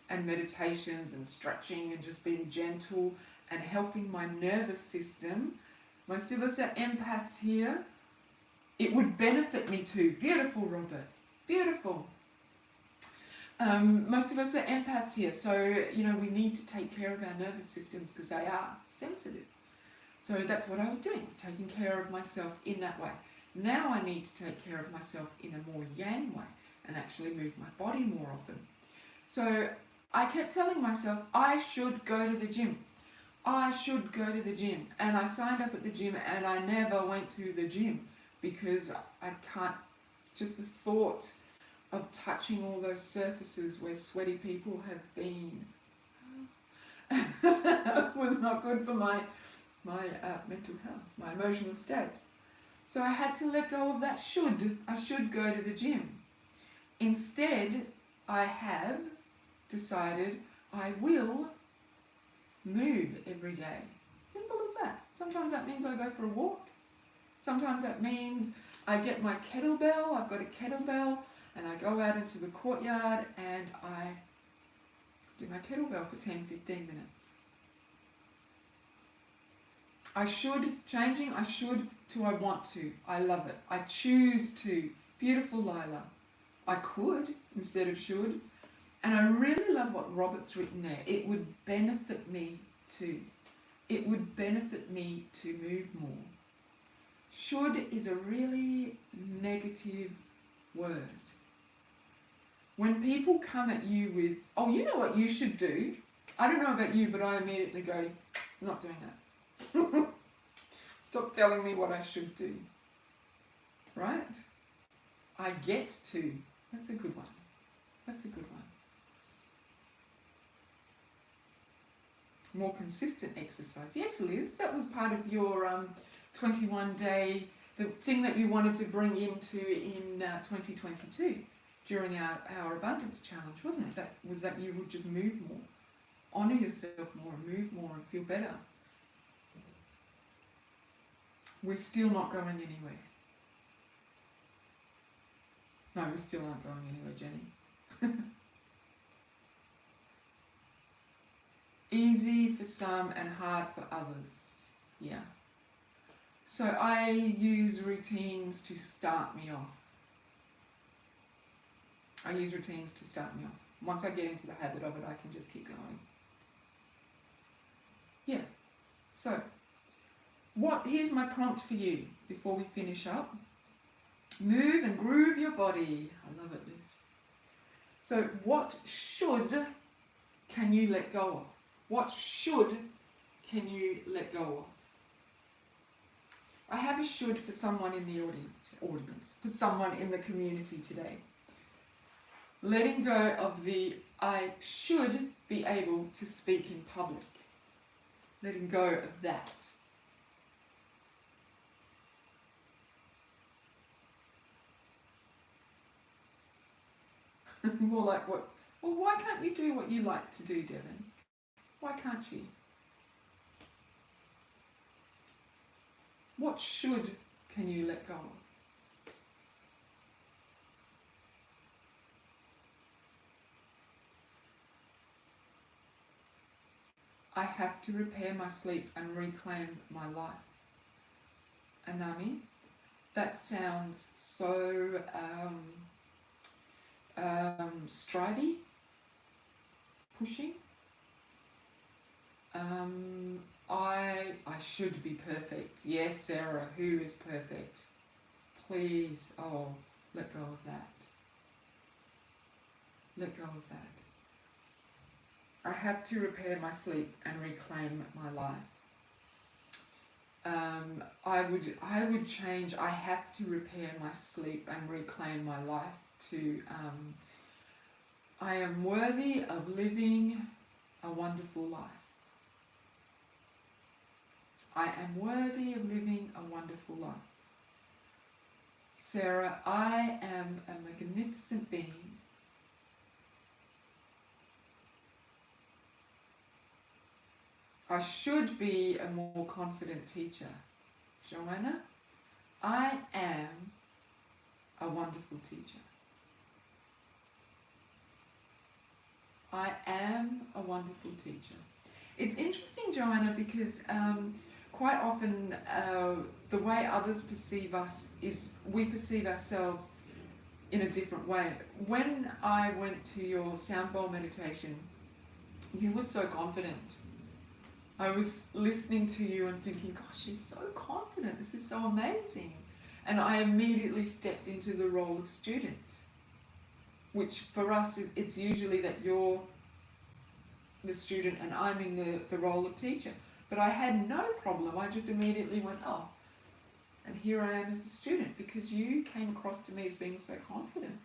and meditations and stretching and just being gentle and helping my nervous system. Most of us are empaths here. It would benefit me too. Beautiful, Robert. Beautiful. Most of us are empaths here, so we need to take care of our nervous systems because they are sensitive. So that's what I was doing, taking care of myself in that way. Now I need to take care of myself in a more yang way and actually move my body more often. So I kept telling myself I should go to the gym. I should go to the gym. And I signed up at the gym and I never went to the gym because I can't, just the thought of touching all those surfaces where sweaty people have been was not good for my mental health, my emotional state. So I had to let go of that should. I should go to the gym. Instead, I have decided I will move every day. Simple as that. Sometimes that means I go for a walk. Sometimes that means I get my kettlebell. I've got a kettlebell and I go out into the courtyard and I do my kettlebell for 10-15 minutes. I should, changing I should to I want to. I love it. I choose to. Beautiful, Lila. I could instead of should. And I really love what Robert's written there. It would benefit me to. It would benefit me to move more. Should is a really negative word. When people come at you with, oh, you know what you should do. I don't know about you, but I immediately go, I'm not doing that. Stop telling me what I should do. Right? I get to. That's a good one. That's a good one. More consistent exercise. Yes, Liz, that was part of your 21-day, the thing that you wanted to bring into in 2022 during our abundance challenge, wasn't it? That was that you would just move more, honor yourself more, move more and feel better. We're still not going anywhere. No, we still aren't going anywhere, Jenny. Easy for some and hard for others. Yeah. So I use routines to start me off. I use routines to start me off. Once I get into the habit of it, I can just keep going. Yeah. So, here's my prompt for you before we finish up. Move and groove your body. I love it, Liz. So, what should can you let go of? What should can you let go of? I have a should for someone in the audience, for someone in the community today. Letting go of the I should be able to speak in public. Letting go of that. More like what? Well, why can't you do what you like to do, Devon? Why can't you? What should can you let go of? I have to repair my sleep and reclaim my life. Anami, that sounds so strivey, pushing. I should be perfect. Yes, Sarah, who is perfect? Please, let go of that. Let go of that. I have to repair my sleep and reclaim my life. I would change I have to repair my sleep and reclaim my life to I am worthy of living a wonderful life. I am worthy of living a wonderful life. Sarah, I am a magnificent being. I should be a more confident teacher. Joanna, I am a wonderful teacher. I am a wonderful teacher. It's interesting, Joanna, because quite often the way others perceive us is we perceive ourselves in a different way. When I went to your sound bowl meditation, you were so confident. I was listening to you and thinking, gosh, she's so confident. This is so amazing. And I immediately stepped into the role of student, which for us, it's usually that you're the student and I'm in the role of teacher. But I had no problem. I just immediately went, and here I am as a student, because you came across to me as being so confident.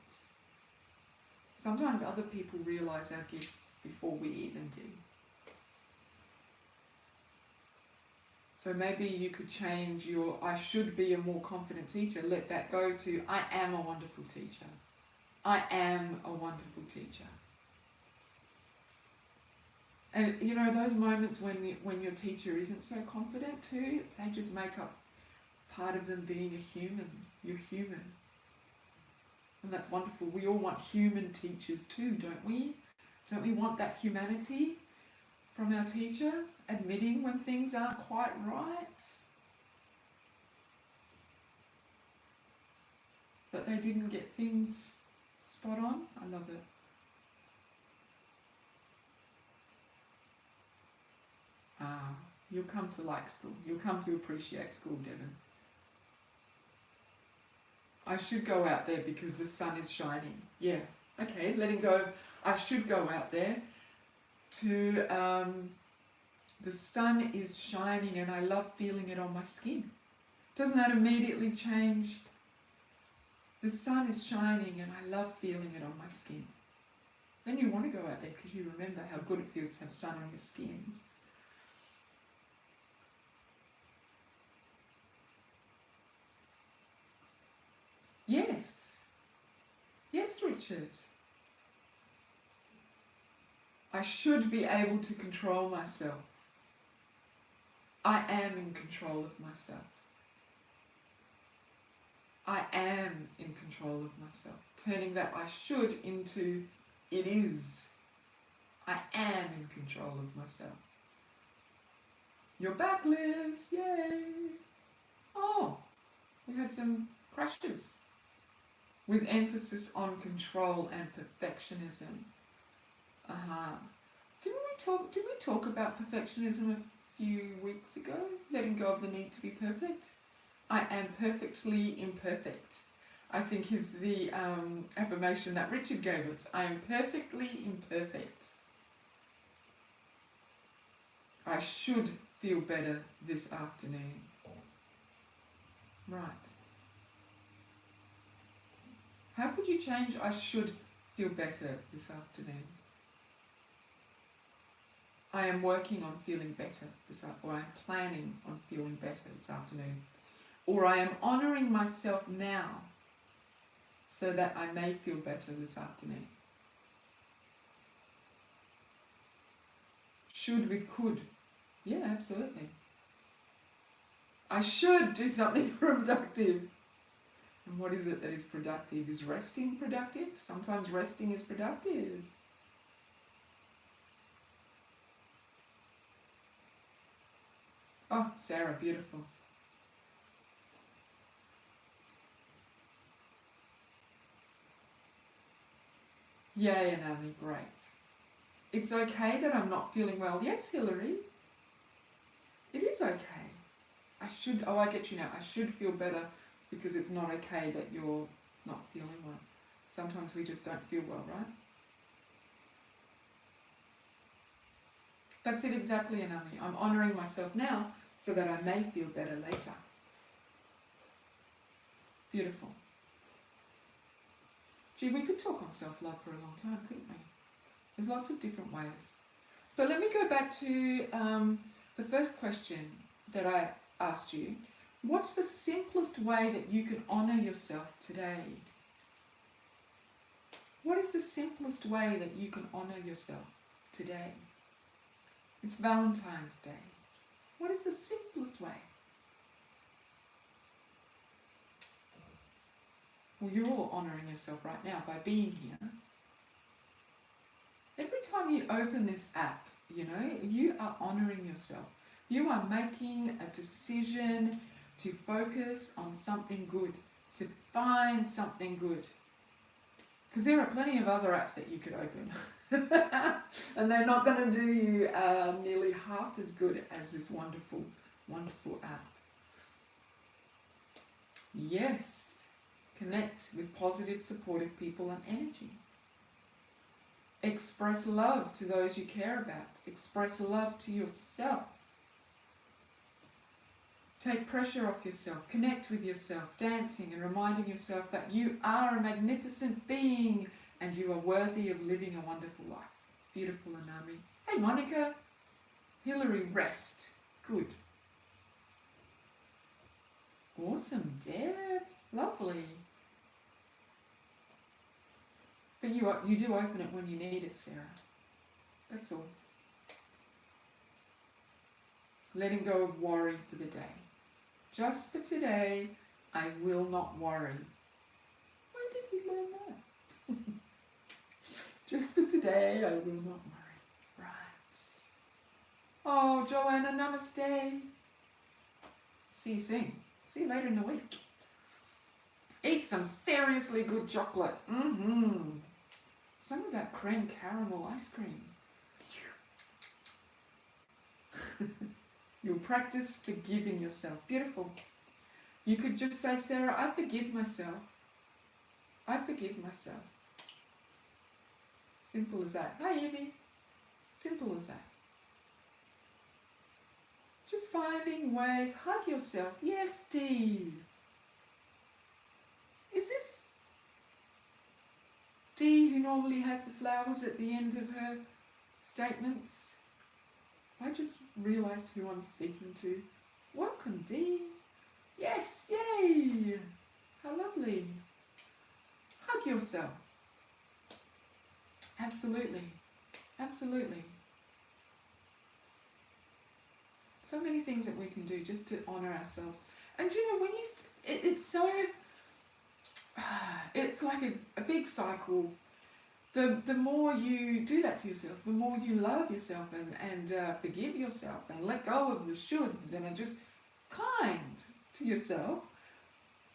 Sometimes other people realize our gifts before we even do. So maybe you could change your I should be a more confident teacher. Let that go to I am a wonderful teacher. I am a wonderful teacher. And you know, those moments when your teacher isn't so confident too, they just make up part of them being a human. You're human. And that's wonderful. We all want human teachers too, don't we? Don't we want that humanity from our teacher, admitting when things aren't quite right? That they didn't get things spot on? I love it. You'll come to like school. You'll come to appreciate school, Devon. I should go out there because the sun is shining. Yeah, okay, letting go of I should go out there to the sun is shining and I love feeling it on my skin. Doesn't that immediately change? The sun is shining and I love feeling it on my skin. Then you want to go out there because you remember how good it feels to have sun on your skin. Yes. Yes, Richard. I should be able to control myself. I am in control of myself. I am in control of myself. Turning that I should into it is. I am in control of myself. You're back, Liz. Yay. Oh, we had some crashes with emphasis on control and perfectionism. Did we talk about perfectionism a few weeks ago? Letting go of the need to be perfect. I am perfectly imperfect, I think, is the affirmation that Richard gave us. I am perfectly imperfect. I should feel better this afternoon. Right. How could you change I should feel better this afternoon? I am working on feeling better this afternoon, or I am planning on feeling better this afternoon. Or I am honouring myself now so that I may feel better this afternoon. Should with could. Yeah, absolutely. I should do something productive. And what is it that is productive? Is resting productive? Sometimes resting is productive. Oh, Sarah, beautiful. Yay, Anami, great. It's okay that I'm not feeling well. Yes, Hillary. It is okay. I get you now. I should feel better because it's not okay that you're not feeling well. Sometimes we just don't feel well, right? That's it exactly, Anami. I'm honouring myself now so that I may feel better later. Beautiful. Gee, we could talk on self-love for a long time, couldn't we? There's lots of different ways. But let me go back to the first question that I asked you. What's the simplest way that you can honour yourself today? What is the simplest way that you can honour yourself today? It's Valentine's Day. What is the simplest way? Well, you're all honouring yourself right now by being here. Every time you open this app, you are honouring yourself. You are making a decision to focus on something good, to find something good. Because there are plenty of other apps that you could open. And they're not going to do you nearly half as good as this wonderful, wonderful app. Yes, connect with positive, supportive people and energy. Express love to those you care about. Express love to yourself. Take pressure off yourself. Connect with yourself, dancing and reminding yourself that you are a magnificent being and you are worthy of living a wonderful life. Beautiful, Anami. Hey, Monica. Hillary, rest. Good. Awesome, Deb. Lovely. But you do open it when you need it, Sarah. That's all. Letting go of worry for the day. Just for today, I will not worry. When did we learn that? Just for today, I will not worry. Right. Oh, Joanna, namaste. See you soon. See you later in the week. Eat some seriously good chocolate. Some of that creme caramel ice cream. You'll practice forgiving yourself. Beautiful. You could just say, Sarah, I forgive myself. I forgive myself. Simple as that. Hi, Evie. Simple as that. Just finding ways. Hug yourself. Yes, Dee. Is this Dee who normally has the flowers at the end of her statements? I just realised who I'm speaking to. Welcome, Dee. Yes, yay. How lovely. Hug yourself. Absolutely. Absolutely. So many things that we can do just to honour ourselves. And when it's so, it's like a big cycle. the more you do that to yourself, the more you love yourself and forgive yourself and let go of the shoulds and are just kind to yourself,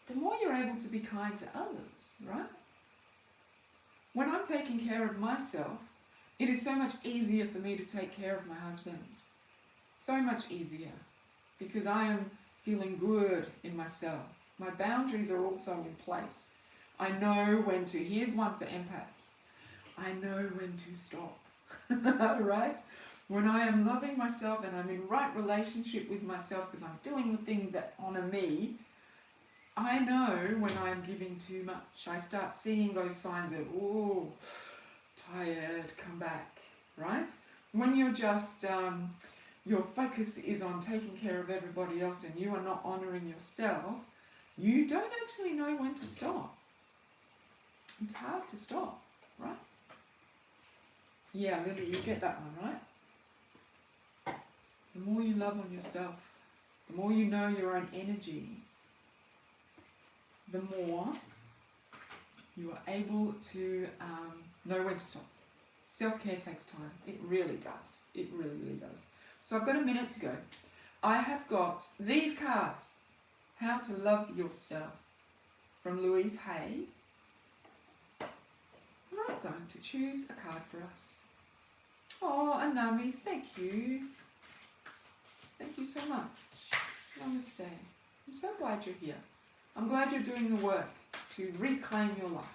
the more you're able to be kind to others, right? When I'm taking care of myself, it is so much easier for me to take care of my husband. So much easier, because I am feeling good in myself. My boundaries are also in place. I know when to, here's one for empaths, I know when to stop, right? When I am loving myself and I'm in right relationship with myself because I'm doing the things that honor me, I know when I'm giving too much. I start seeing those signs of, oh, tired, come back, right? When you're just, your focus is on taking care of everybody else and you are not honoring yourself, you don't actually know when to stop. It's hard to stop, right? Yeah, Lily, you get that one, right? The more you love on yourself, the more you know your own energy, the more you are able to know when to stop. Self-care takes time. It really does. It really, really does. So I've got a minute to go. I have got these cards. How to Love Yourself from Louise Hay. And I'm going to choose a card for us. Oh, Anami, thank you. Thank you so much. Namaste. I'm so glad you're here. I'm glad you're doing the work to reclaim your life,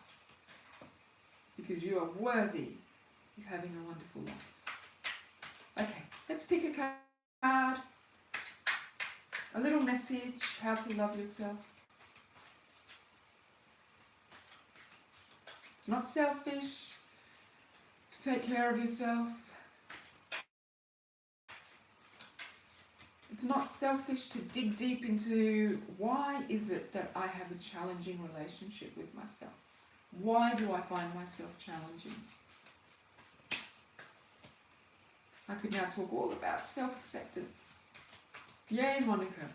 because you are worthy of having a wonderful life. Okay, let's pick a card. A little message, how to love yourself. It's not selfish to take care of yourself. It's not selfish to dig deep into why is it that I have a challenging relationship with myself? Why do I find myself challenging? I could now talk all about self-acceptance. Yay, Monica.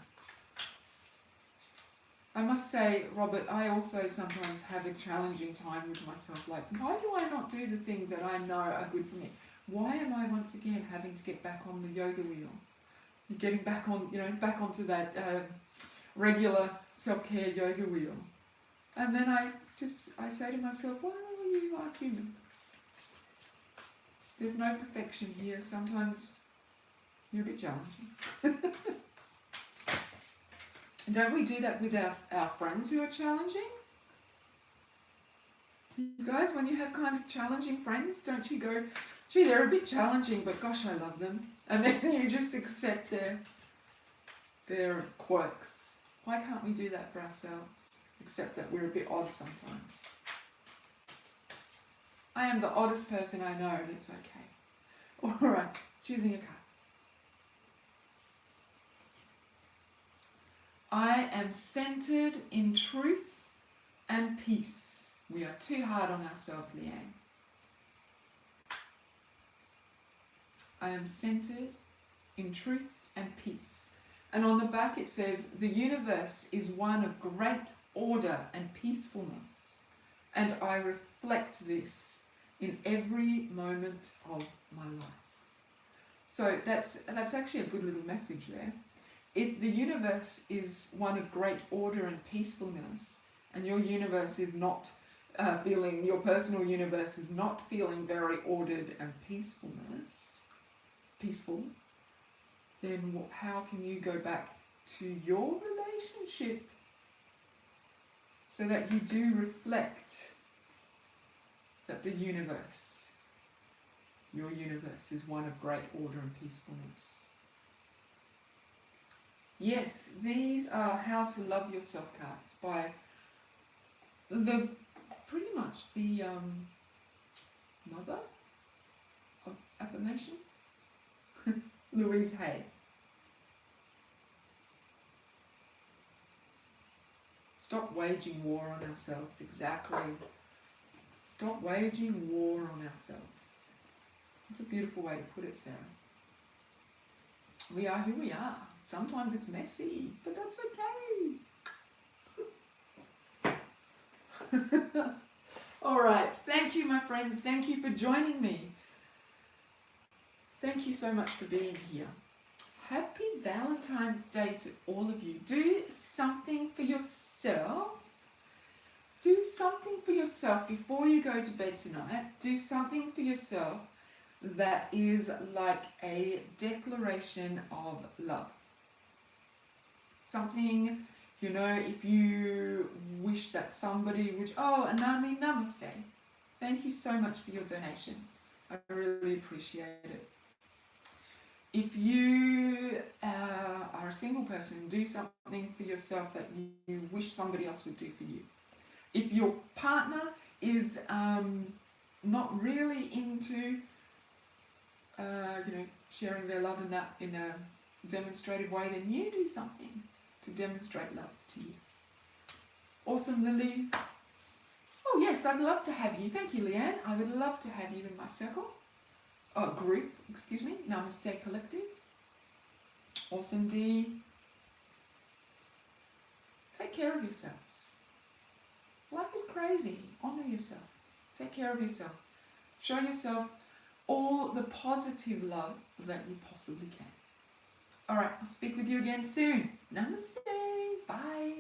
I must say, Robert, I also sometimes have a challenging time with myself. Like, why do I not do the things that I know are good for me? Why am I once again having to get back on the yoga wheel? Getting back on, back onto that regular self-care yoga wheel. And then I say to myself, well, you are human. There's no perfection here. Sometimes you're a bit challenging. Don't we do that with our friends who are challenging? You guys, when you have kind of challenging friends, don't you go, gee, they're a bit challenging, but gosh, I love them. And then you just accept their quirks. Why can't we do that for ourselves? Except that we're a bit odd sometimes. I am the oddest person I know, and it's okay. All right, choosing a card. I am centered in truth and peace. We are too hard on ourselves, Leanne. I am centered in truth and peace. And on the back it says, the universe is one of great order and peacefulness. And I reflect this in every moment of my life. So that's actually a good little message there. If the universe is one of great order and peacefulness, and your universe is not your personal universe is not feeling very ordered and peaceful, then how can you go back to your relationship so that you do reflect that your universe is one of great order and peacefulness? Yes, these are How to Love Yourself cards by pretty much the mother of affirmations, Louise Hay. Stop waging war on ourselves. Exactly. Stop waging war on ourselves. That's a beautiful way to put it, Sarah. We are who we are. Sometimes it's messy, but that's okay. All right. Thank you, my friends. Thank you for joining me. Thank you so much for being here. Happy Valentine's Day to all of you. Do something for yourself. Do something for yourself before you go to bed tonight. Do something for yourself that is like a declaration of love. Something, you know, if you wish that somebody would, oh, Anami, namaste. Thank you so much for your donation. I really appreciate it. If you are a single person, do something for yourself that you wish somebody else would do for you. If your partner is not really into, sharing their love in a demonstrative way, then you do something to demonstrate love to you. Awesome, Lily. Oh yes, I'd love to have you. Thank you, Leanne. I would love to have you in my circle. Oh, group, excuse me. Namaste Collective. Awesome, D. Take care of yourselves. Life is crazy. Honor yourself. Take care of yourself. Show yourself all the positive love that you possibly can. All right, I'll speak with you again soon. Namaste. Bye.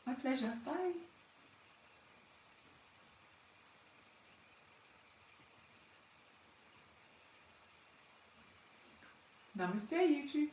My pleasure. Bye. Namaste, YouTube.